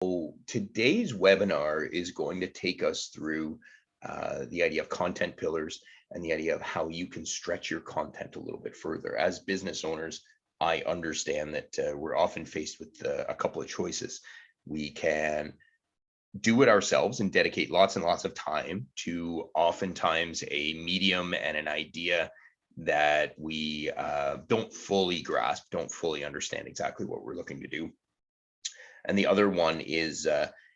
So today's webinar is going to take us through the idea of content pillars and the idea of how you can stretch your content a little bit further. As business owners, I understand that we're often faced with a couple of choices. We can do it ourselves and dedicate lots and lots of time to oftentimes a medium and an idea that we don't fully grasp, don't fully understand exactly what we're looking to do. And the other one is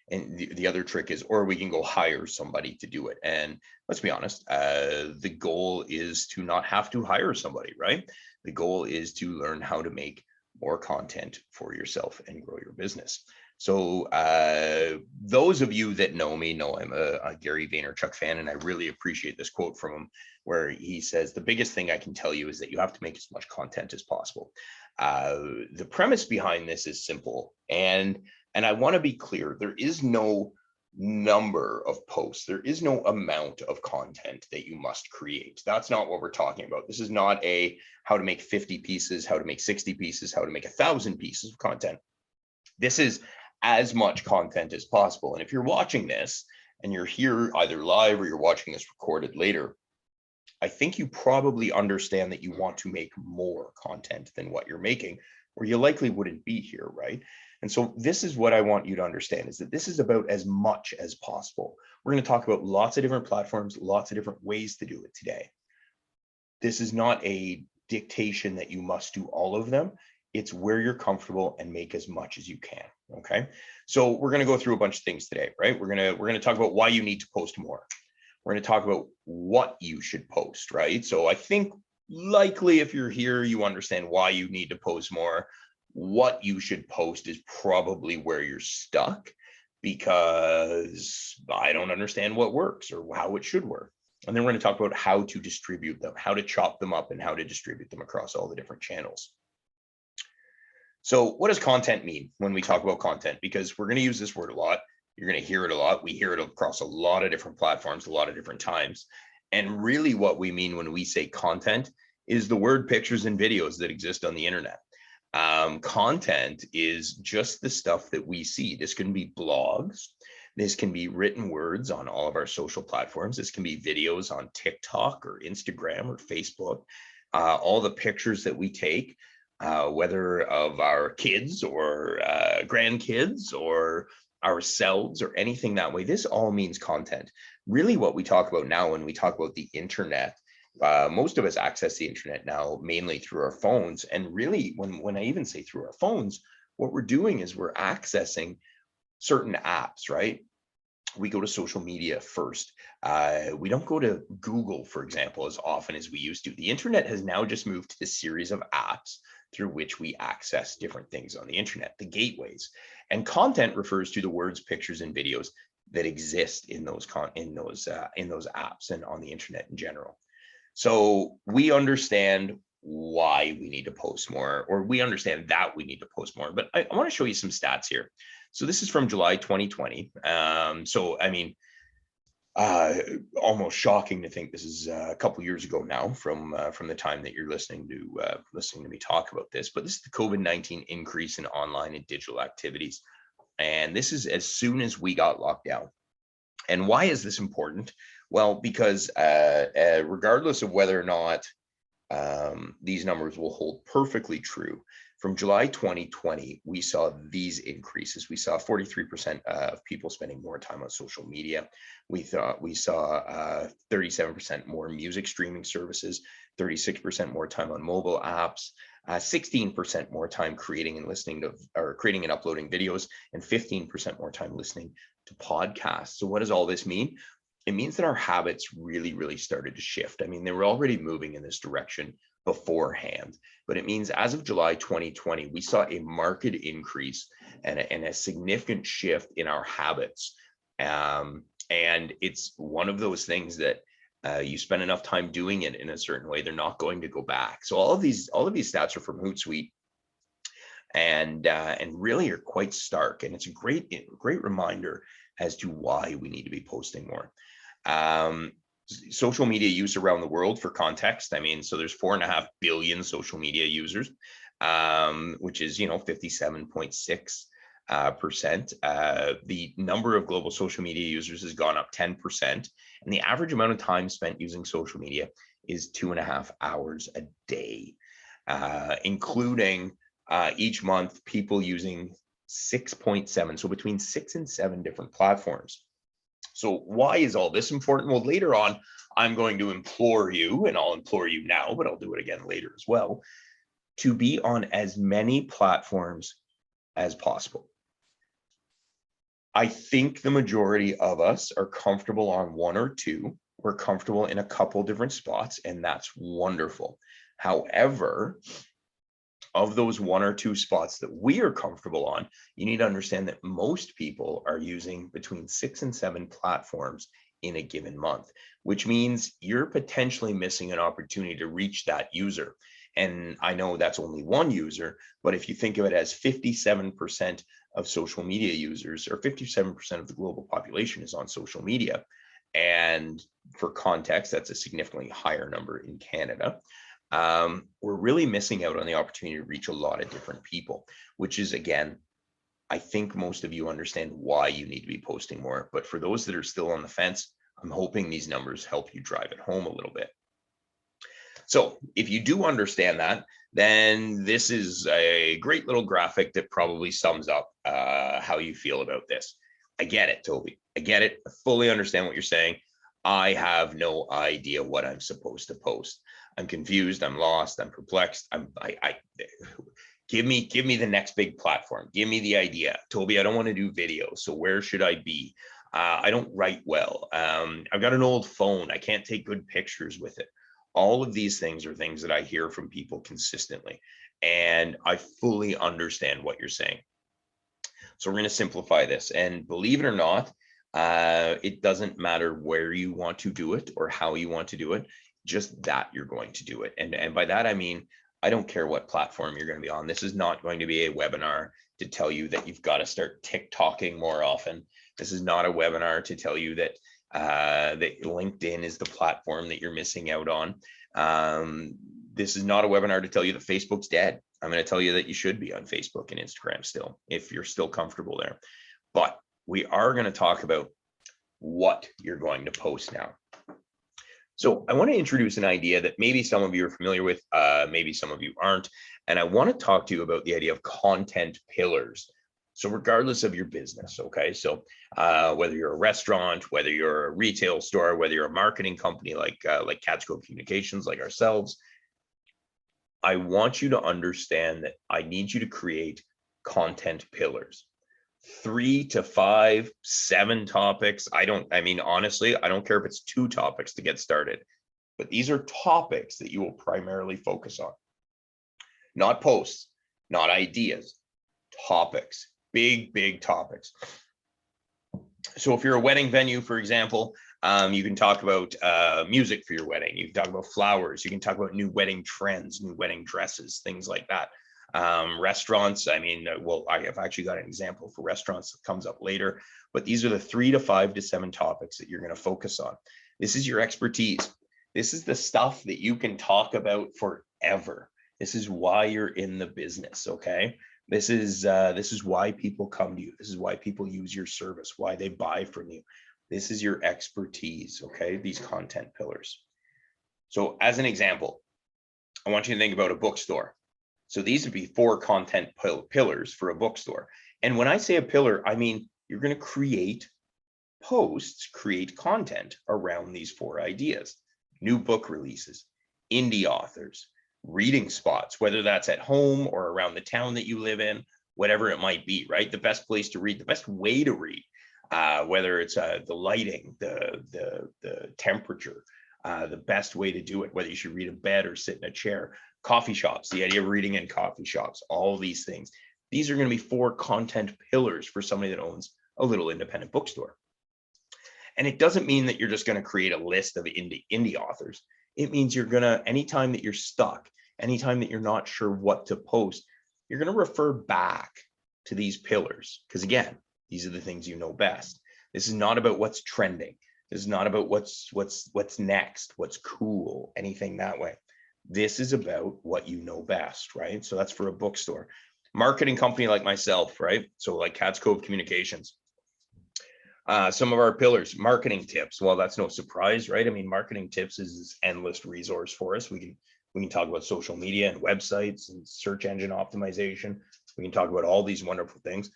and the other trick is, or we can go hire somebody to do it. And let's be honest, the goal is to not have to hire somebody, right? The goal is to learn how to make more content for yourself and grow your business. So those of you that know me know I'm a Gary Vaynerchuk fan, and I really appreciate this quote from him where he says, the biggest thing I can tell you is that you have to make as much content as possible. The premise behind this is simple, and I want to be clear, there is no number of posts, there is no amount of content that you must create. That's not what we're talking about. This is not a how to make 50 pieces, how to make 60 pieces, how to make 1,000 pieces of content. This is as much content as possible. And if you're watching this and you're here either live or you're watching this recorded later, I think you probably understand that you want to make more content than what you're making, or you likely wouldn't be here, right? And so this is what I want you to understand, is that this is about as much as possible. We're going to talk about lots of different platforms, lots of different ways to do it today. This is not a dictation that you must do all of them. It's where you're comfortable and make as much as you can. Okay. So we're going to go through a bunch of things today, right? We're going to talk about why you need to post more. We're going to talk about what you should post, right? So I think likely if you're here, you understand why you need to post more. What you should post is probably where you're stuck, because I don't understand what works or how it should work. And then we're going to talk about how to distribute them, how to chop them up, and how to distribute them across all the different channels. So what does content mean when we talk about content? Because we're going to use this word a lot. You're going to hear it a lot. We hear it across a lot of different platforms, a lot of different times. And really what we mean when we say content is the word pictures and videos that exist on the internet. Content is just the stuff that we see. This can be blogs. This can be written words on all of our social platforms. This can be videos on TikTok or Instagram or Facebook. All the pictures that we take, whether of our kids or grandkids or ourselves or anything that way, this all means content. Really what we talk about now when we talk about the internet, most of us access the internet now mainly through our phones. And really when I even say through our phones, what we're doing is we're accessing certain apps, right? We go to social media first. We don't go to Google, for example, as often as we used to. The internet has now just moved to this series of apps through which we access different things on the internet, the gateways. And content refers to the words, pictures, and videos that exist in those apps and on the internet in general. So we understand why we need to post more, or we understand that we need to post more. But I want to show you some stats here. So this is from July 2020. So I mean, almost shocking to think this is a couple years ago now from the time that you're listening to me talk about this. But this is the COVID-19 increase in online and digital activities, and this is as soon as we got locked down. And why is this important? Well, because regardless of whether or not these numbers will hold perfectly true, from July 2020, we saw these increases. We saw 43% of people spending more time on social media. We saw 37% more music streaming services, 36% more time on mobile apps, 16% more time creating and uploading videos, and 15% more time listening to podcasts. So what does all this mean? It means that our habits really, really started to shift. I mean, they were already moving in this direction beforehand, but it means as of July 2020, we saw a marked increase and a significant shift in our habits. And it's one of those things that you spend enough time doing it in a certain way, they're not going to go back. So all of these stats are from Hootsuite, and really are quite stark. And it's a great reminder as to why we need to be posting more. Social media use around the world, for context, I mean, so there's 4.5 billion social media users, which is 57.6 percent. The number of global social media users has gone up 10%, and the average amount of time spent using social media is 2.5 hours a day, including each month people using 6.7, so between 6 and 7 different platforms. So why is all this important? Well, later on, I'm going to implore you, and I'll implore you now, but I'll do it again later as well, to be on as many platforms as possible. I think the majority of us are comfortable on one or two. We're comfortable in a couple different spots, and that's wonderful. However, of those one or two spots that we are comfortable on, you need to understand that most people are using between 6 and 7 platforms in a given month, which means you're potentially missing an opportunity to reach that user. And I know that's only one user, but if you think of it as 57% of social media users, or 57% of the global population is on social media. And for context, that's a significantly higher number in Canada. We're really missing out on the opportunity to reach a lot of different people, which is, again, I think most of you understand why you need to be posting more. But for those that are still on the fence, I'm hoping these numbers help you drive it home a little bit. So if you do understand that, then this is a great little graphic that probably sums up how you feel about this. I get it, Toby. I get it. I fully understand what you're saying. I have no idea what I'm supposed to post. I'm confused. I'm lost. I'm perplexed. Give me the next big platform. Give me the idea. Toby, I don't want to do video. So where should I be? I don't write well. I've got an old phone. I can't take good pictures with it. All of these things are things that I hear from people consistently, and I fully understand what you're saying. So we're going to simplify this, and believe it or not, it doesn't matter where you want to do it or how you want to do it, just that you're going to do it. And by that, I mean, I don't care what platform you're going to be on. This is not going to be a webinar to tell you that you've got to start TikToking more often. This is not a webinar to tell you that that LinkedIn is the platform that you're missing out on. This is not a webinar to tell you that Facebook's dead. I'm going to tell you that you should be on Facebook and Instagram still, if you're still comfortable there. But we are going to talk about what you're going to post now. So I want to introduce an idea that maybe some of you are familiar with, maybe some of you aren't. And I want to talk to you about the idea of content pillars. So regardless of your business, okay, so whether you're a restaurant, whether you're a retail store, whether you're a marketing company like Catchco Communications, like ourselves, I want you to understand that I need you to create content pillars. 3 to 5, 7 topics. I mean, honestly, I don't care if it's 2 topics to get started, but these are topics that you will primarily focus on. Not posts, not ideas, topics. Big topics. So if you're a wedding venue, for example, you can talk about music for your wedding. You can talk about flowers. You can talk about new wedding trends, new wedding dresses, things like that. Restaurants, I mean, well, I have actually got an example for restaurants that comes up later, but these are the 3 to 5 to 7 topics that you're going to focus on. This is your expertise. This is the stuff that you can talk about forever. This is why you're in the business, okay? This is why people come to you. This is why people use your service, why they buy from you. This is your expertise, okay? These content pillars. So as an example, I want you to think about a bookstore. So these would be 4 content pillars for a bookstore. And when I say a pillar, I mean, you're going to create posts, create content around these 4 ideas. New book releases, indie authors, reading spots, whether that's at home or around the town that you live in, whatever it might be, right? The best place to read, the best way to read, whether it's the lighting, the temperature, the best way to do it, whether you should read in bed or sit in a chair, coffee shops, the idea of reading in coffee shops, all these things. These are going to be 4 content pillars for somebody that owns a little independent bookstore. And it doesn't mean that you're just going to create a list of indie authors. It means you're going to, anytime that you're stuck, anytime that you're not sure what to post, you're going to refer back to these pillars. Because again, these are the things you know best. This is not about what's trending. This is not about what's next, what's cool, anything that way. This is about what you know best, right? So that's for a bookstore. Marketing company like myself, right? So like Cats Cove Communications. Some of our pillars, marketing tips. Well, that's no surprise, right? I mean, marketing tips is this endless resource for us. We can talk about social media and websites and search engine optimization. We can talk about all these wonderful things.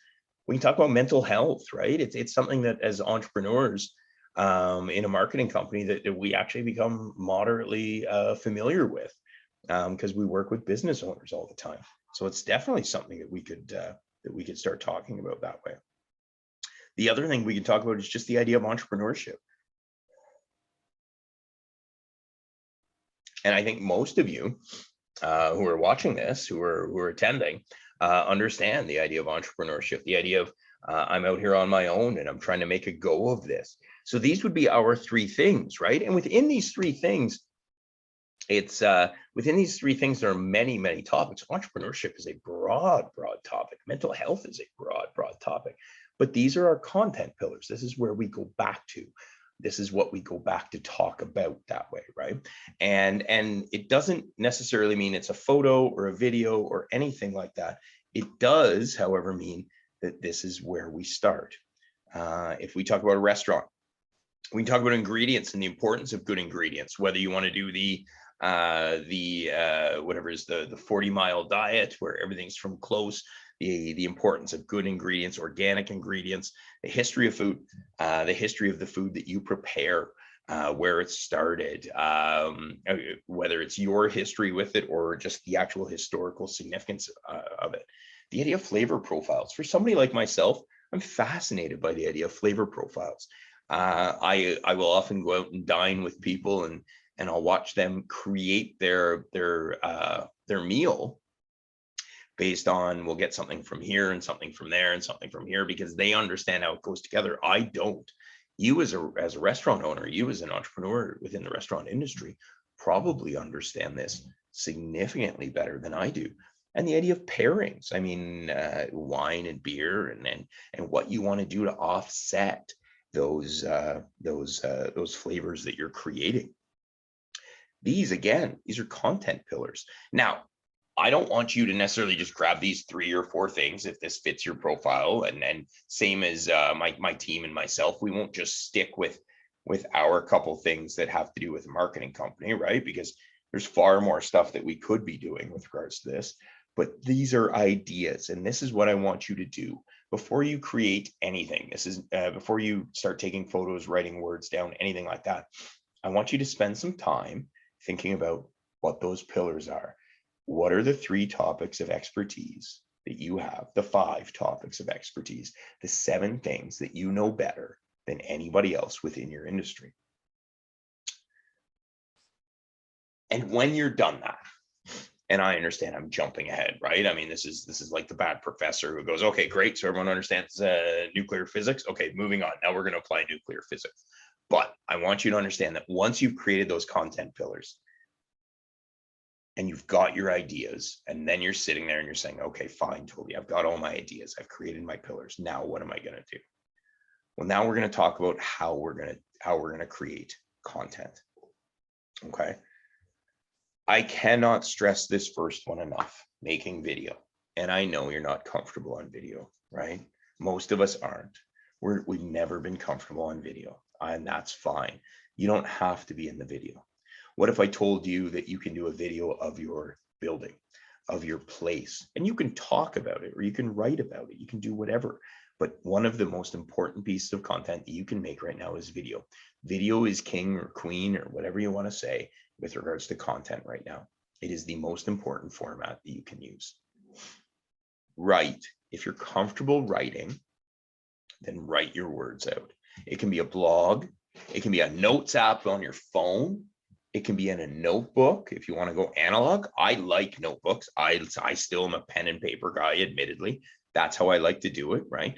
We can talk about mental health, right? It's something that as entrepreneurs in a marketing company that we actually become moderately familiar with because we work with business owners all the time. So it's definitely something that we could start talking about that way. The other thing we can talk about is just the idea of entrepreneurship. And I think most of you who are watching this, who are attending, understand the idea of entrepreneurship, the idea of I'm out here on my own and I'm trying to make a go of this. So these would be our three things, right? And within these three things, there are many, many topics. Entrepreneurship is a broad topic. Mental health is a broad topic. But these are our content pillars. This is where we go back to. This is what we go back to talk about that way, right? And it doesn't necessarily mean it's a photo or a video or anything like that. It does, however, mean that this is where we start. If we talk about a restaurant, we can talk about ingredients and the importance of good ingredients, whether you want to do the 40-mile diet where everything's from close, the importance of good ingredients, organic ingredients, the history of food, the history of the food that you prepare, where it started, whether it's your history with it or just the actual historical significance of it. The idea of flavor profiles. For somebody like myself, I'm fascinated by the idea of flavor profiles. I will often go out and dine with people and I'll watch them create their meal based on, we'll get something from here and something from there and something from here because they understand how it goes together. I don't. You as a restaurant owner, you as an entrepreneur within the restaurant industry probably understand this significantly better than I do. And the idea of pairings, I mean, wine and beer and what you want to do to offset those flavors that you're creating. These are content pillars. Now, I don't want you to necessarily just grab these 3 or 4 things if this fits your profile. And same as my team and myself, we won't just stick with our couple things that have to do with a marketing company, right? Because there's far more stuff that we could be doing with regards to this. But these are ideas, and this is what I want you to do before you create anything. This is before you start taking photos, writing words down, anything like that. I want you to spend some time thinking about what those pillars are. What are the 3 topics of expertise that you have, the 5 topics of expertise, the 7 things that you know better than anybody else within your industry? And when you're done that, and I understand I'm jumping ahead, right? I mean, this is like the bad professor who goes, okay, great. So everyone understands nuclear physics. Okay, moving on. Now we're going to apply nuclear physics. But I want you to understand that once you've created those content pillars and you've got your ideas, and then you're sitting there and you're saying, okay, fine, Toby, I've got all my ideas. I've created my pillars. Now what am I going to do? Well, now we're going to talk about how we're going to create content. Okay. I cannot stress this first one enough, making video. And I know you're not comfortable on video, right? Most of us aren't. We've never been comfortable on video, and that's fine. You don't have to be in the video. What if I told you that you can do a video of your building, of your place, and you can talk about it or you can write about it, you can do whatever. But one of the most important pieces of content that you can make right now is video. Video is king or queen or whatever you want to say with regards to content right now. It is the most important format that you can use. Write. If you're comfortable writing, then write your words out. It can be a blog. It can be a notes app on your phone. It can be in a notebook if you want to go analog. I like notebooks. I still am a pen and paper guy, admittedly. That's how I like to do it, right?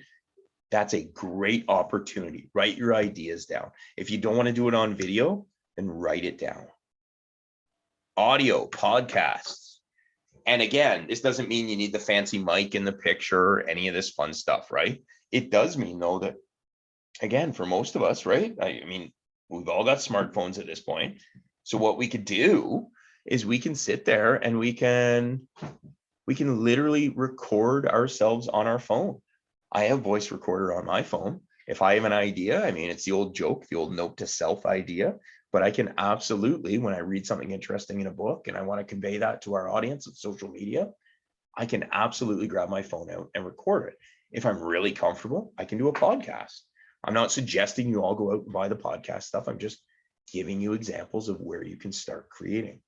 That's a great opportunity. Write your ideas down. If you don't want to do it on video, then write it down. Audio, podcasts. And again, this doesn't mean you need the fancy mic in the picture or any of this fun stuff, right? It does mean, though, that, again, for most of us, right? I mean, we've all got smartphones at this point. So what we could do is we can sit there and we can We can literally record ourselves on our phone. I have voice recorder on my phone. If I have an idea, I mean, it's the old joke, the old note to self idea, but I can absolutely, when I read something interesting in a book and I want to convey that to our audience of social media, I can absolutely grab my phone out and record it. If I'm really comfortable, I can do a podcast. I'm not suggesting you all go out and buy the podcast stuff. I'm just giving you examples of where you can start creating.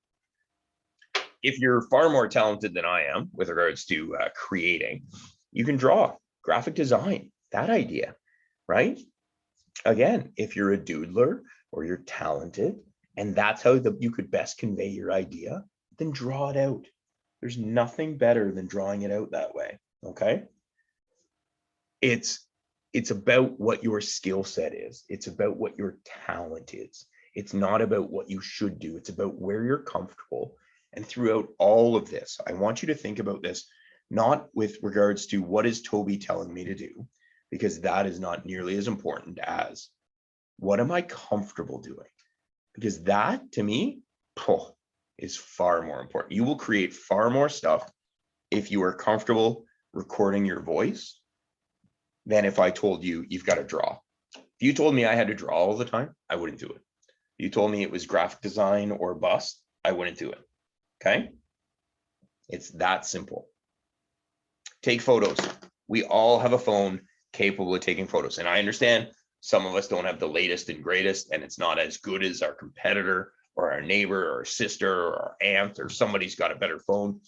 If you're far more talented than I am with regards to creating, you can draw, graphic design, that idea, right? Again, if you're a doodler or you're talented and that's how you could best convey your idea, then draw it out. There's nothing better than drawing it out that way, okay? It's about what your skill set is. It's about what your talent is. It's not about what you should do. It's about where you're comfortable. And throughout all of this, I want you to think about this, not with regards to what is Toby telling me to do, because that is not nearly as important as what am I comfortable doing? Because that, to me, is far more important. You will create far more stuff if you are comfortable recording your voice than if I told you you've got to draw. If you told me I had to draw all the time, I wouldn't do it. If you told me it was graphic design or bust, I wouldn't do it. Okay? It's that simple. Take photos. We all have a phone capable of taking photos. And I understand some of us don't have the latest and greatest, and it's not as good as our competitor or our neighbor or our sister or our aunt or somebody's got a better phone.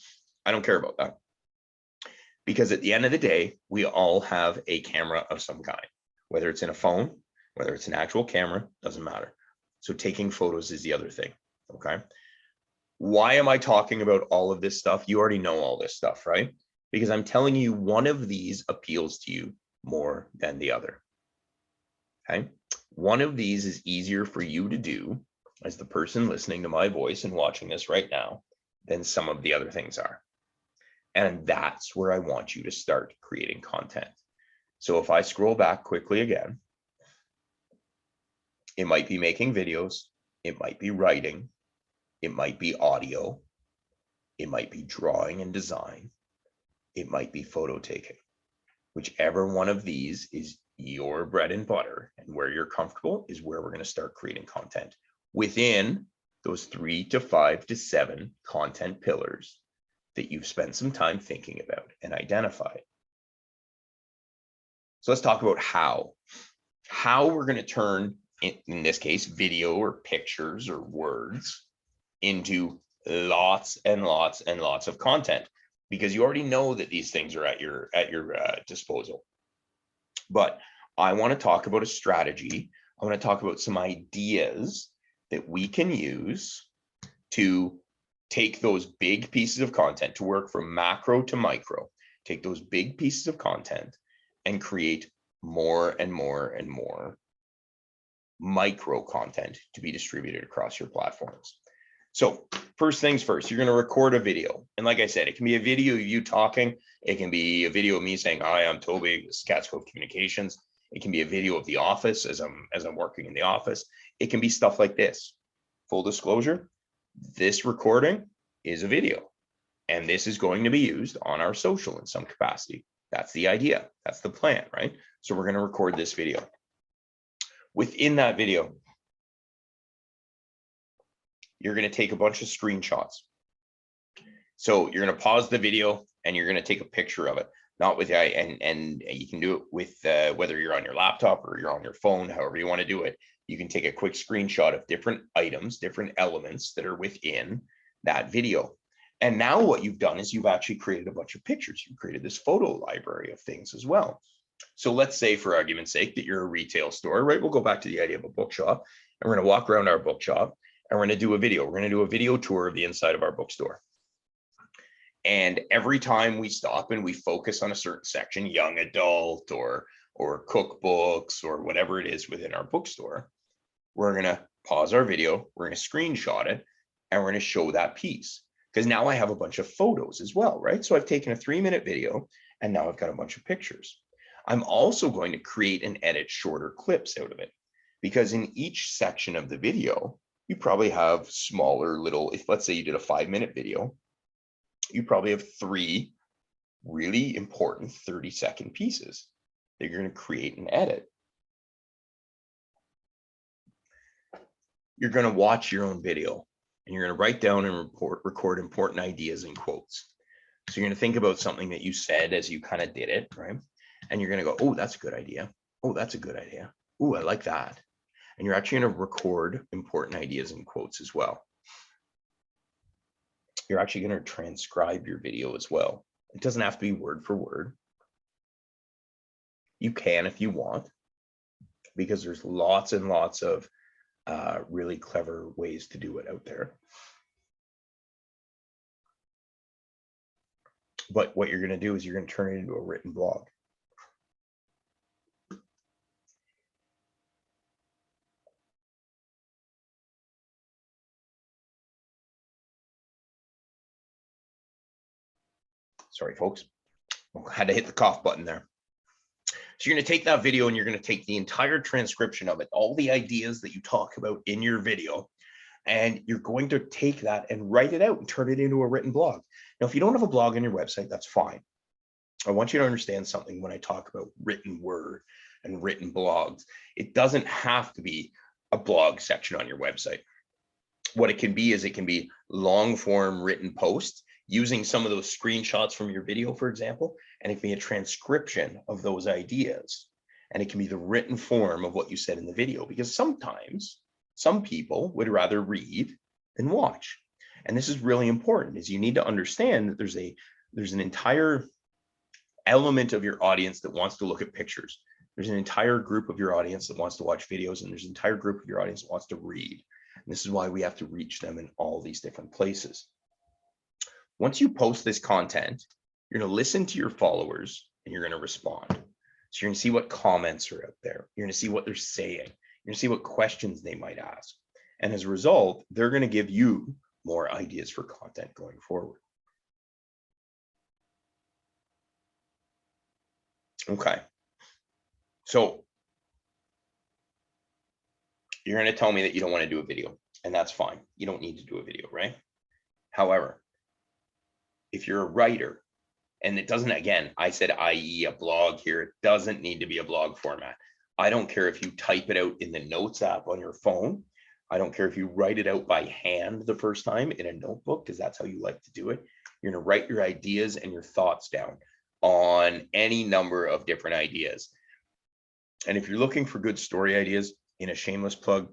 I don't care about that. Because at the end of the day, we all have a camera of some kind, whether it's in a phone, whether it's an actual camera, doesn't matter. So taking photos is the other thing, okay? Why am I talking about all of this stuff? You already know all this stuff, right? Because I'm telling you one of these appeals to you more than the other, okay? One of these is easier for you to do as the person listening to my voice and watching this right now than some of the other things are. And that's where I want you to start creating content. So if I scroll back quickly again, it might be making videos, it might be writing, it might be audio, it might be drawing and design, it might be photo taking. Whichever one of these is your bread and butter and where you're comfortable is where we're going to start creating content within those 3 to 5 to 7 content pillars that you've spent some time thinking about and identified. So let's talk about how we're going to turn, in this case, video or pictures or words into lots and lots and lots of content, because you already know that these things are at your disposal. But I want to talk about a strategy. I want to talk about some ideas that we can use to take those big pieces of content, to work from macro to micro, take those big pieces of content and create more and more and more micro content to be distributed across your platforms. So first things first, you're going to record a video. And like I said, it can be a video of you talking. It can be a video of me saying, hi, I'm Toby, this is Cats Cove Communications. It can be a video of the office as I'm working in the office. It can be stuff like this. Full disclosure, this recording is a video, and this is going to be used on our social in some capacity. That's the idea. That's the plan, right? So we're going to record this video. Within that video, you're going to take a bunch of screenshots. So you're going to pause the video and you're going to take a picture of it. Not with and you can do it with whether you're on your laptop or you're on your phone, however you want to do it. You can take a quick screenshot of different items, different elements that are within that video. And now what you've done is you've actually created a bunch of pictures. You've created this photo library of things as well. So let's say, for argument's sake, that you're a retail store, right? We'll go back to the idea of a bookshop, and we're going to walk around our bookshop and we're going to do a video. We're going to do a video tour of the inside of our bookstore. And every time we stop and we focus on a certain section, young adult or cookbooks or whatever it is within our bookstore, we're going to pause our video, we're going to screenshot it, and we're going to show that piece. Because now I have a bunch of photos as well, right? So I've taken a 3-minute video and now I've got a bunch of pictures. I'm also going to create and edit shorter clips out of it, because in each section of the video, you probably have smaller little, if let's say you did a 5-minute video, you probably have 3 really important 30-second pieces that you're going to create and edit. You're going to watch your own video and you're going to write down and record important ideas and quotes. So you're going to think about something that you said as you kind of did it, right? And you're going to go, oh, that's a good idea. Oh, that's a good idea. Oh, I like that. And you're actually going to record important ideas and quotes as well. You're actually going to transcribe your video as well. It doesn't have to be word for word. You can if you want, because there's lots and lots of really clever ways to do it out there. But what you're going to do is you're going to turn it into a written blog. Sorry, folks. I had to hit the cough button there. So you're going to take that video and you're going to take the entire transcription of it, all the ideas that you talk about in your video, and you're going to take that and write it out and turn it into a written blog. Now, if you don't have a blog on your website, that's fine. I want you to understand something when I talk about written word and written blogs. It doesn't have to be a blog section on your website. What it can be is it can be long form written posts using some of those screenshots from your video, for example, and it can be a transcription of those ideas. And it can be the written form of what you said in the video, because sometimes some people would rather read than watch. And this is really important, is you need to understand that there's an entire element of your audience that wants to look at pictures. There's an entire group of your audience that wants to watch videos, and there's an entire group of your audience that wants to read. And this is why we have to reach them in all these different places. Once you post this content, you're going to listen to your followers and you're going to respond. So you're going to see what comments are out there. You're going to see what they're saying. You're going to see what questions they might ask. And as a result, they're going to give you more ideas for content going forward. Okay. So you're going to tell me that you don't want to do a video, and that's fine. You don't need to do a video, right? However, if you're a writer, and it doesn't, again, I said, i.e. a blog here, it doesn't need to be a blog format. I don't care if you type it out in the notes app on your phone. I don't care if you write it out by hand the first time in a notebook, because that's how you like to do it. You're going to write your ideas and your thoughts down on any number of different ideas. And if you're looking for good story ideas, in a shameless plug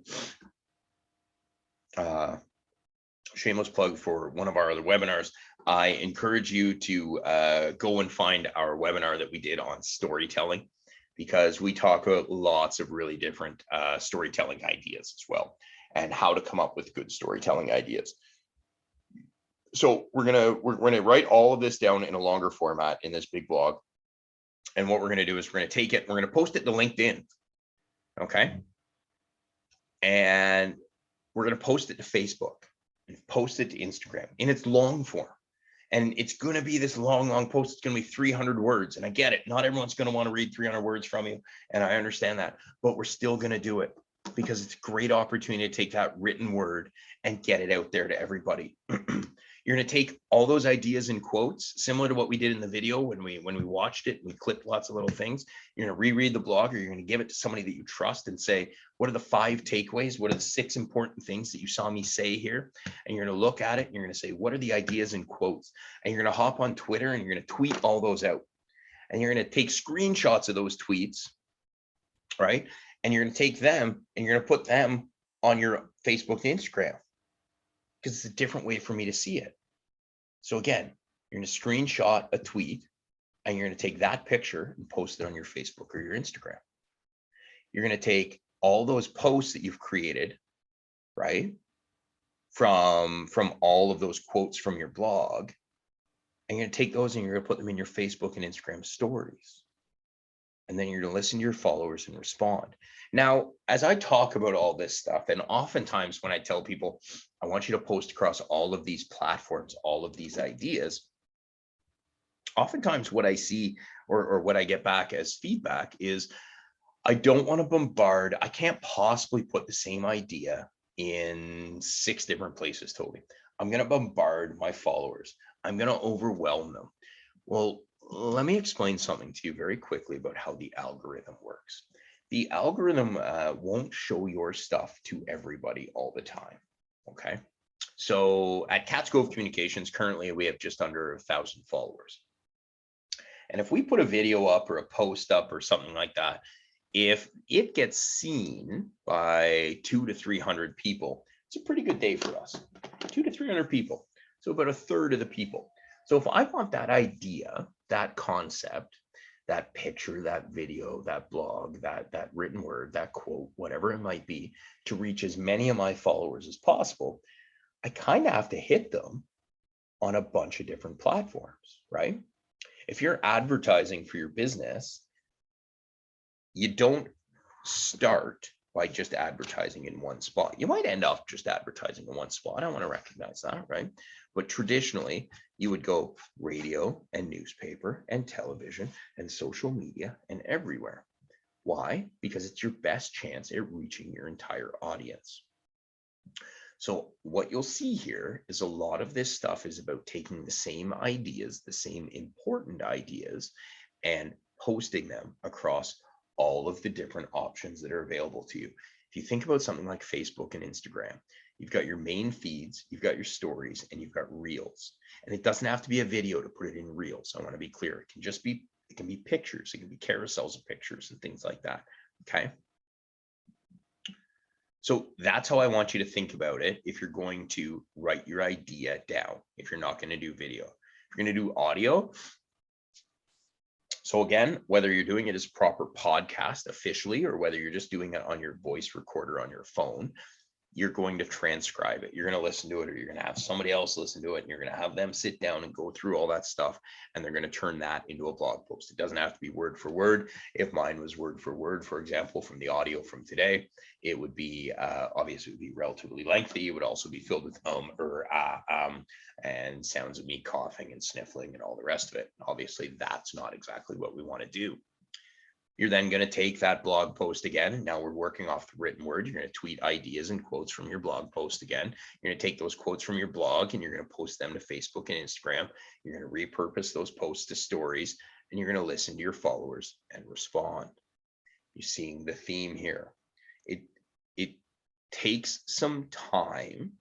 for one of our other webinars, I encourage you to go and find our webinar that we did on storytelling, because we talk about lots of really different storytelling ideas as well, and how to come up with good storytelling ideas. So we're gonna write all of this down in a longer format in this big blog. And what we're gonna do is we're gonna take it, we're gonna post it to LinkedIn. Okay. And we're gonna post it to Facebook and post it to Instagram in its long form. And it's going to be this long post. It's going to be 300 words. And I get it. Not everyone's going to want to read 300 words from you. And I understand that. But we're still going to do it, because it's a great opportunity to take that written word and get it out there to everybody. You're going to take all those ideas and quotes, similar to what we did in the video when we watched it, we clipped lots of little things. You're going to reread the blog, or you're going to give it to somebody that you trust and say, what are the 5 takeaways? What are the 6 important things that you saw me say here? And you're going to look at it and you're going to say, what are the ideas and quotes? And you're going to hop on Twitter and you're going to tweet all those out. And you're going to take screenshots of those tweets, right? And you're going to take them and you're going to put them on your Facebook and Instagram, because it's a different way for me to see it. So again, you're going to screenshot a tweet and you're going to take that picture and post it on your Facebook or your Instagram. You're going to take all those posts that you've created, right, from all of those quotes from your blog, and you're going to take those and you're going to put them in your Facebook and Instagram stories. And then you're going to listen to your followers and respond. Now, as I talk about all this stuff, and oftentimes when I tell people, I want you to post across all of these platforms, all of these ideas, oftentimes what I see or what I get back as feedback is, I don't want to bombard. I can't possibly put the same idea in 6 different places, Toby. I'm going to bombard my followers. I'm going to overwhelm them. Well, let me explain something to you very quickly about how the algorithm works. The algorithm won't show your stuff to everybody all the time. Okay. So at Cats Cove Communications, currently we have just under 1,000 followers. And if we put a video up or a post up or something like that, if it gets seen by 200 to 300 people, it's a pretty good day for us. 200 to 300 people. So about a third of the people. So if I want that idea, that concept, that picture, that video, that blog, that written word, that quote, whatever it might be, to reach as many of my followers as possible, I kind of have to hit them on a bunch of different platforms, right? If you're advertising for your business, you don't start by just advertising in one spot. You might end up just advertising in one spot. I want to recognize that, right? But traditionally, you would go radio and newspaper and television and social media and everywhere. Why? Because it's your best chance at reaching your entire audience. So what you'll see here is a lot of this stuff is about taking the same ideas, the same important ideas, and posting them across all of the different options that are available to you. If you think about something like Facebook and Instagram, you've got your main feeds, you've got your stories, and you've got reels. And it doesn't have to be a video to put it in reels. I want to be clear. It can just be, it can be pictures, it can be carousels of pictures and things like that. Okay. So that's how I want you to think about it if you're going to write your idea down, if you're not going to do video. If you're going to do audio, so again, whether you're doing it as proper podcast officially, or whether you're just doing it on your voice recorder on your phone, you're going to transcribe it. You're going to listen to it, or you're going to have somebody else listen to it, and you're going to have them sit down and go through all that stuff, and they're going to turn that into a blog post. It doesn't have to be word for word. If mine was word for word, for example, from the audio from today, it would be obviously it would be relatively lengthy. It would also be filled with and sounds of me coughing and sniffling and all the rest of it. Obviously, that's not exactly what we want to do. You're then going to take that blog post again. Now we're working off the written word. You're going to tweet ideas and quotes from your blog post again. You're going to take those quotes from your blog and you're going to post them to Facebook and Instagram. You're going to repurpose those posts to stories, and you're going to listen to your followers and respond. You're seeing the theme here. It takes some time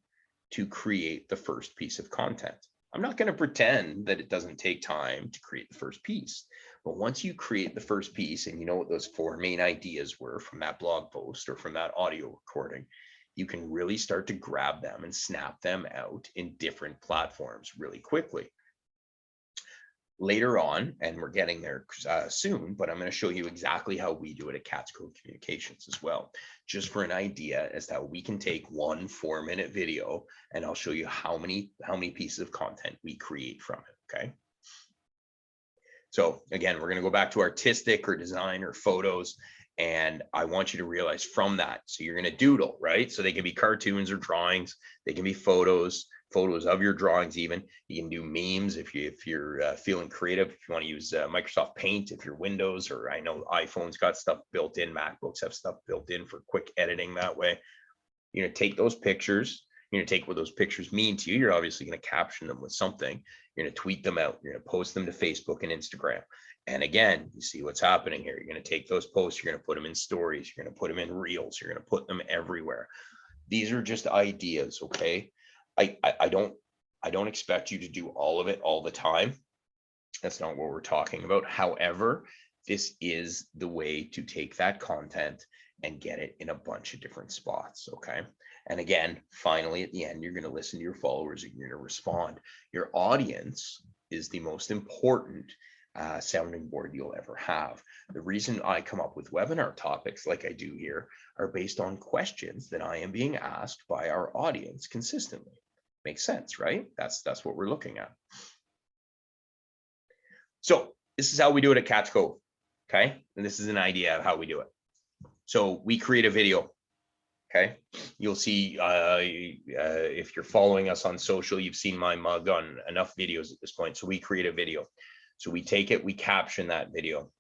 to create the first piece of content. I'm not going to pretend that it doesn't take time to create the first piece. But once you create the first piece and you know what those 4 main ideas were from that blog post or from that audio recording, you can really start to grab them and snap them out in different platforms really quickly. Later on, and we're getting there soon, but I'm going to show you exactly how we do it at Cats Cove Communications as well, just for an idea as to how we can take one 4-minute video, and I'll show you how many pieces of content we create from it. Okay. So again, we're going to go back to artistic or design or photos. And I want you to realize from that, so you're going to doodle, right? So they can be cartoons or drawings. They can be photos of your drawings even. You can do memes if you're feeling creative. If you want to use Microsoft Paint, if you're Windows, or I know iPhone's got stuff built in, MacBooks have stuff built in for quick editing that way. You're going to take those pictures. You're going to take what those pictures mean to you. You're obviously going to caption them with something. You're going to tweet them out. You're going to post them to Facebook and Instagram. And again, you see what's happening here. You're going to take those posts. You're going to put them in stories. You're going to put them in reels. You're going to put them everywhere. These are just ideas, okay? I don't expect you to do all of it all the time. That's not what we're talking about. However, this is the way to take that content and get it in a bunch of different spots, okay? And again, finally, at the end, you're going to listen to your followers and you're going to respond. Your audience is the most important sounding board you'll ever have. The reason I come up with webinar topics like I do here are based on questions that I am being asked by our audience consistently. Makes sense, right? That's what we're looking at. So this is how we do it at Cats Cove, okay? And this is an idea of how we do it. So we create a video, okay? You'll see if you're following us on social, you've seen my mug on enough videos at this point. So we create a video. So we take it, we caption that video.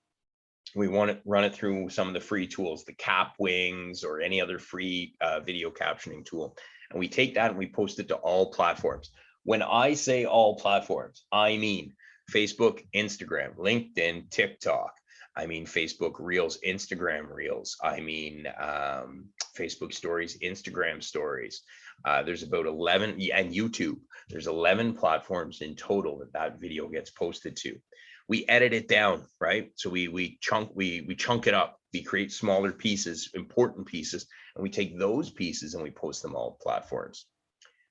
We want to run it through some of the free tools, the Capwings or any other free video captioning tool. And we take that and we post it to all platforms. When I say all platforms, I mean Facebook, Instagram, LinkedIn, TikTok. I mean Facebook Reels, Instagram Reels. I mean Facebook Stories, Instagram Stories. There's about 11, yeah, and YouTube. There's 11 platforms in total that video gets posted to. We edit it down, right? So we chunk it up. We create smaller pieces, important pieces, and we take those pieces and we post them all platforms.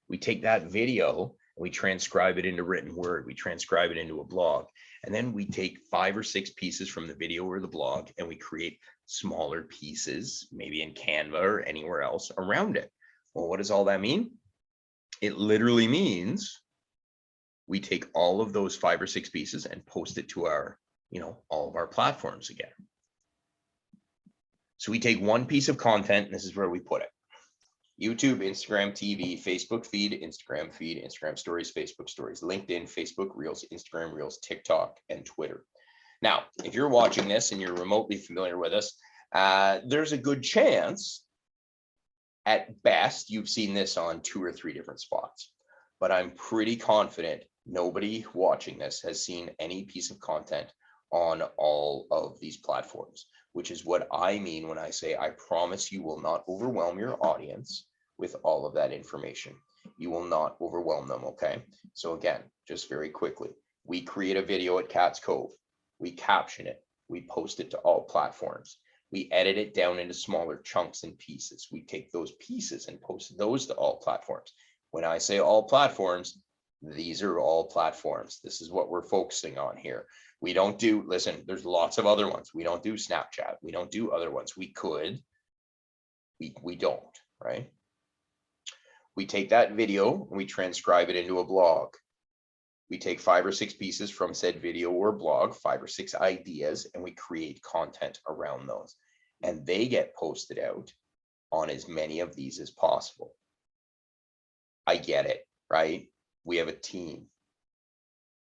We take that video and we transcribe it into written word. We transcribe it into a blog. And then we take 5 or 6 pieces from the video or the blog and we create smaller pieces, maybe in Canva or anywhere else around it. Well, what does all that mean? It literally means we take all of those 5 or 6 pieces and post it to our, all of our platforms again. So we take one piece of content, and this is where we put it. YouTube, Instagram TV, Facebook feed, Instagram stories, Facebook stories, LinkedIn, Facebook Reels, Instagram Reels, TikTok, and Twitter. Now, if you're watching this and you're remotely familiar with us, there's a good chance, at best, you've seen this on 2 or 3 different spots. But I'm pretty confident nobody watching this has seen any piece of content on all of these platforms, which is what I mean when I say I promise you will not overwhelm your audience with all of that information. You will not overwhelm them, okay? So again, just very quickly, we create a video at Cats Cove. We caption it. We post it to all platforms. We edit it down into smaller chunks and pieces. We take those pieces and post those to all platforms. When I say all platforms, these are all platforms. This is what we're focusing on here. We don't do, listen, there's lots of other ones. We don't do Snapchat. We don't do other ones. We could, we don't, right? We take that video and we transcribe it into a blog. We take 5 or 6 pieces from said video or blog, 5 or 6 ideas, and we create content around those. And they get posted out on as many of these as possible. I get it, right? We have a team.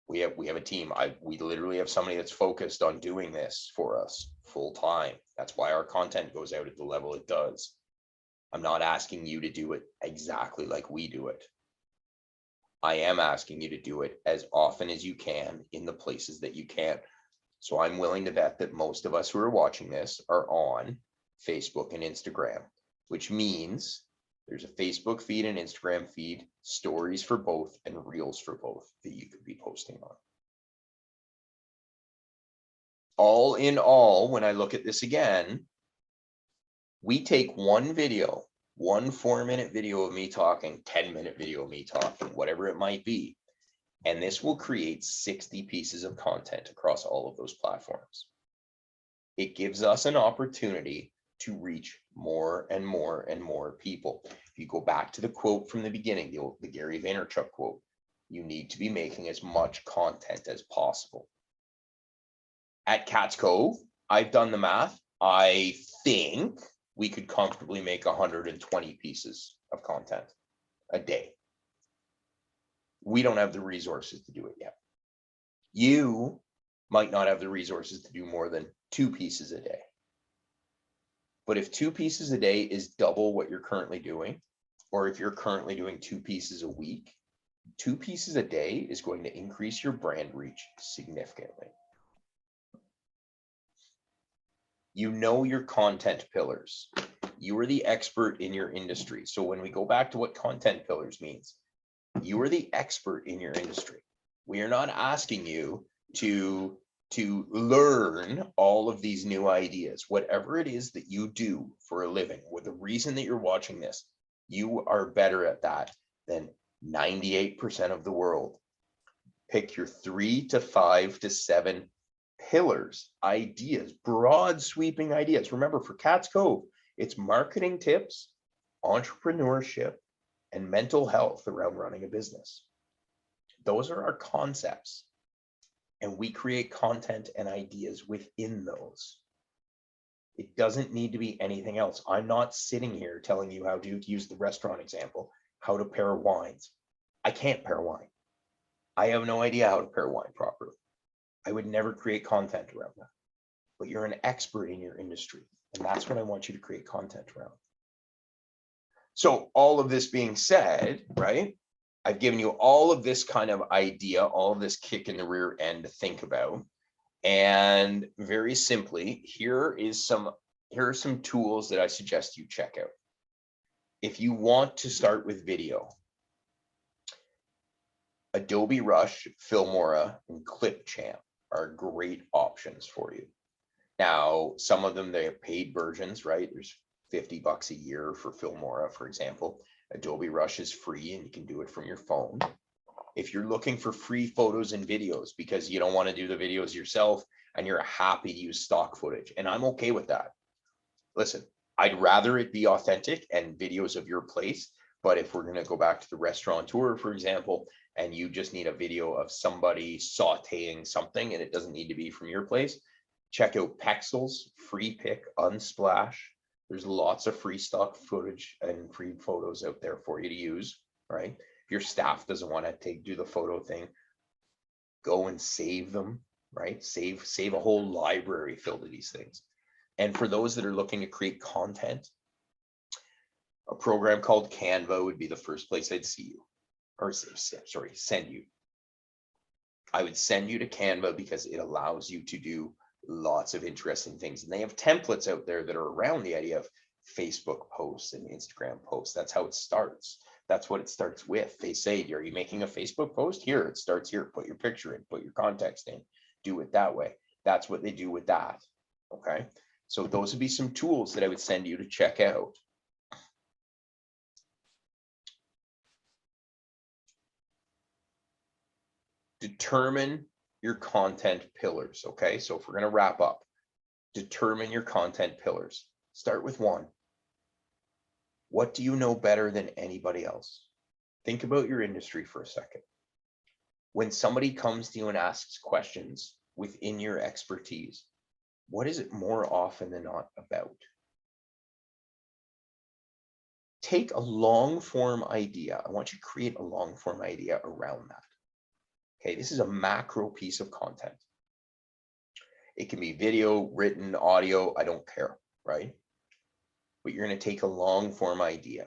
We have a team. We literally have somebody that's focused on doing this for us full time. That's why our content goes out at the level it does. I'm not asking you to do it exactly like we do it. I am asking you to do it as often as you can in the places that you can. So I'm willing to bet that most of us who are watching this are on Facebook and Instagram, which means there's a Facebook feed and Instagram feed, stories for both and reels for both that you could be posting on. All in all, when I look at this again, we take one video, one 4-minute video of me talking, 10-minute video of me talking, whatever it might be, and this will create 60 pieces of content across all of those platforms. It gives us an opportunity to reach more and more and more people. If you go back to the quote from the beginning, the Gary Vaynerchuk quote, you need to be making as much content as possible. At Cats Cove, I've done the math. I think we could comfortably make 120 pieces of content a day. We don't have the resources to do it yet. You might not have the resources to do more than 2 pieces a day. But if 2 pieces a day is double what you're currently doing, or if you're currently doing 2 pieces a week, 2 pieces a day is going to increase your brand reach significantly. You know your content pillars. You are the expert in your industry. So when we go back to what content pillars means, you are the expert in your industry. We are not asking you to learn all of these new ideas. Whatever it is that you do for a living, or the reason that you're watching this, you are better at that than 98% of the world. Pick your 3 to 5 to 7 pillars, ideas, broad sweeping ideas. Remember, for Cats Cove, it's marketing tips, entrepreneurship, and mental health around running a business. Those are our concepts. And we create content and ideas within those. It doesn't need to be anything else. I'm not sitting here telling you how to use the restaurant example, how to pair wines. I can't pair wine. I have no idea how to pair wine properly. I would never create content around that. But you're an expert in your industry, and that's what I want you to create content around. So all of this being said, right? I've given you all of this kind of idea, all of this kick in the rear end to think about. And very simply, here are some tools that I suggest you check out. If you want to start with video, Adobe Rush, Filmora, and Clipchamp are great options for you. Now, some of them, they have paid versions, right? There's $50 a year for Filmora, for example. Adobe Rush is free and you can do it from your phone. If you're looking for free photos and videos because you don't want to do the videos yourself and you're happy to use stock footage, and I'm okay with that. Listen, I'd rather it be authentic and videos of your place. But if we're going to go back to the restaurateur, for example, and you just need a video of somebody sauteing something and it doesn't need to be from your place, check out Pexels, Freepik, Unsplash. There's lots of free stock footage and free photos out there for you to use, right? If your staff doesn't want to do the photo thing, go and save them, right? Save a whole library filled with these things. And for those that are looking to create content, a program called Canva would be the first place I'd see you, or sorry, send you. I would send you to Canva because it allows you to do lots of interesting things. And they have templates out there that are around the idea of Facebook posts and Instagram posts. That's how it starts. That's what it starts with. They say, are you making a Facebook post? Here, it starts here. Put your picture in, put your context in, do it that way. That's what they do with that. Okay. So those would be some tools that I would send you to check out. Determine your content pillars. Okay. So if we're going to wrap up, determine your content pillars. Start with one. What do you know better than anybody else? Think about your industry for a second. When somebody comes to you and asks questions within your expertise, what is it more often than not about? Take a long form idea. I want you to create a long form idea around that. Okay, this is a macro piece of content. It can be video, written, audio, I don't care, right? But you're going to take a long form idea.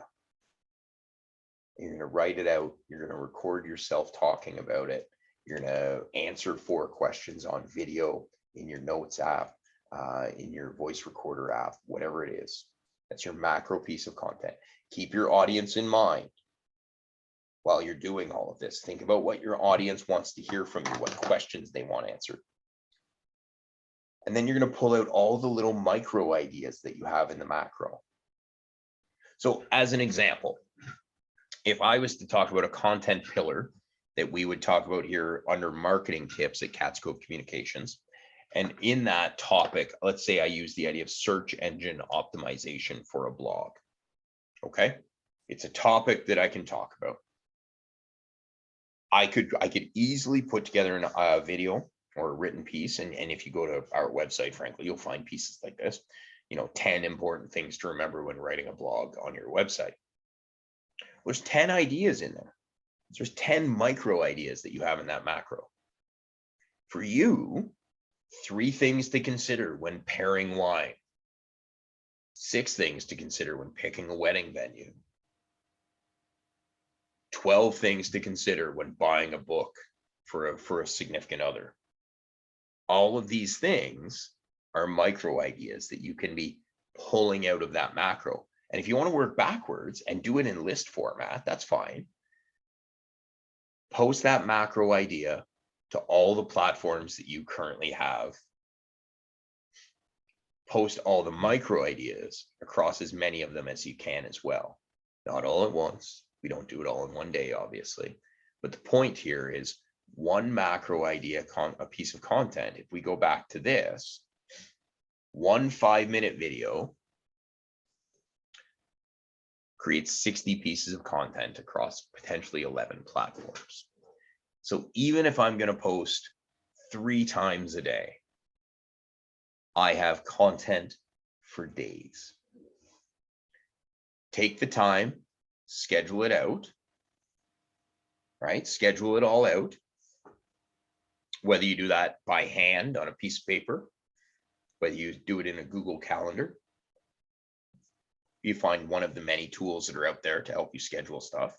You're going to write it out. You're going to record yourself talking about it. You're going to answer 4 questions on video in your notes app, in your voice recorder app, whatever it is. That's your macro piece of content. Keep your audience in mind while you're doing all of this. Think about what your audience wants to hear from you, what questions they want answered. And then you're going to pull out all the little micro ideas that you have in the macro. So as an example, if I was to talk about a content pillar that we would talk about here under marketing tips at Catscope Communications, and in that topic, let's say I use the idea of search engine optimization for a blog. Okay, it's a topic that I can talk about. I could easily put together a video or a written piece, and if you go to our website, frankly, you'll find pieces like this. 10 important things to remember when writing a blog on your website. There's 10 ideas in there. There's 10 micro ideas that you have in that macro. For you, 3 things to consider when pairing wine. 6 things to consider when picking a wedding venue. 12 things to consider when buying a book for a significant other. All of these things are micro ideas that you can be pulling out of that macro. And if you want to work backwards and do it in list format, that's fine. Post that macro idea to all the platforms that you currently have. Post all the micro ideas across as many of them as you can as well. Not all at once. We don't do it all in one day, obviously. But the point here is one macro idea, a piece of content. If we go back to this, one 5-minute video creates 60 pieces of content across potentially 11 platforms. So even if I'm going to post 3 times a day, I have content for days. Take the time, schedule it out, right? Schedule it all out. Whether you do that by hand on a piece of paper, whether you do it in a Google Calendar, you find one of the many tools that are out there to help you schedule stuff.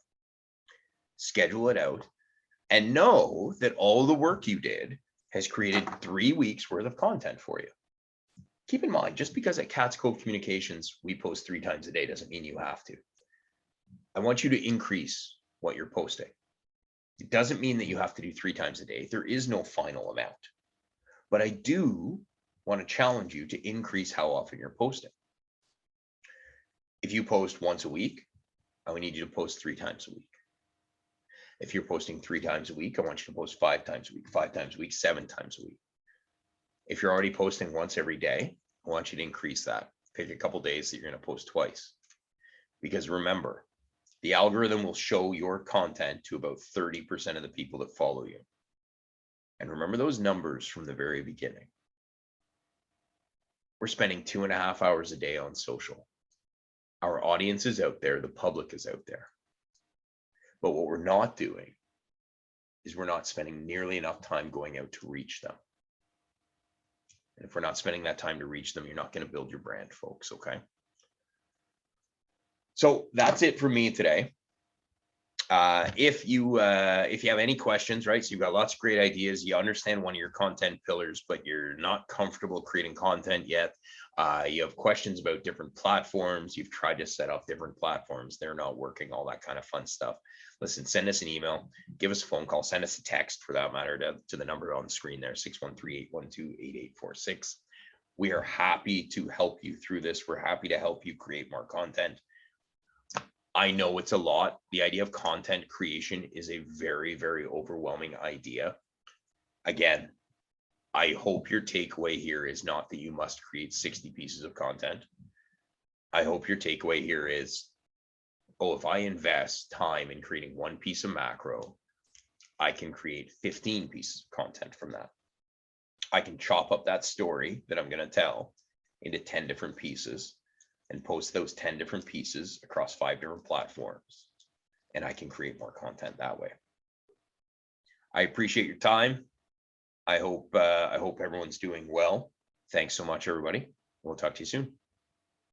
schedule it out, and know that all the work you did has created 3 weeks worth of content for you. Keep in mind, just because at Cats Cove Communications, we post 3 times a day doesn't mean you have to. I want you to increase what you're posting. It doesn't mean that you have to do 3 times a day. There is no final amount, but I do want to challenge you to increase how often you're posting. If you post once a week, I would need you to post 3 times a week. If you're posting 3 times a week, I want you to post 5 times a week, 5 times a week, 7 times a week. If you're already posting once every day, I want you to increase that. Pick a couple days that you're going to post twice. Because remember, the algorithm will show your content to about 30% of the people that follow you. And remember those numbers from the very beginning. We're spending 2.5 hours a day on social. Our audience is out there, the public is out there. But what we're not doing is we're not spending nearly enough time going out to reach them. And if we're not spending that time to reach them, you're not going to build your brand, folks. Okay. So that's it for me today. If you have any questions, right? So you've got lots of great ideas. You understand one of your content pillars, but you're not comfortable creating content yet. You have questions about different platforms. You've tried to set up different platforms. They're not working, all that kind of fun stuff. Listen, send us an email, give us a phone call, send us a text for that matter to the number on the screen there, 613-812-8846. We are happy to help you through this. We're happy to help you create more content. I know it's a lot. The idea of content creation is a very, very overwhelming idea. Again, I hope your takeaway here is not that you must create 60 pieces of content. I hope your takeaway here is, oh, if I invest time in creating one piece of macro, I can create 15 pieces of content from that. I can chop up that story that I'm going to tell into 10 different pieces and post those 10 different pieces across 5 different platforms. And I can create more content that way. I appreciate your time. I hope everyone's doing well. Thanks so much, everybody. We'll talk to you soon.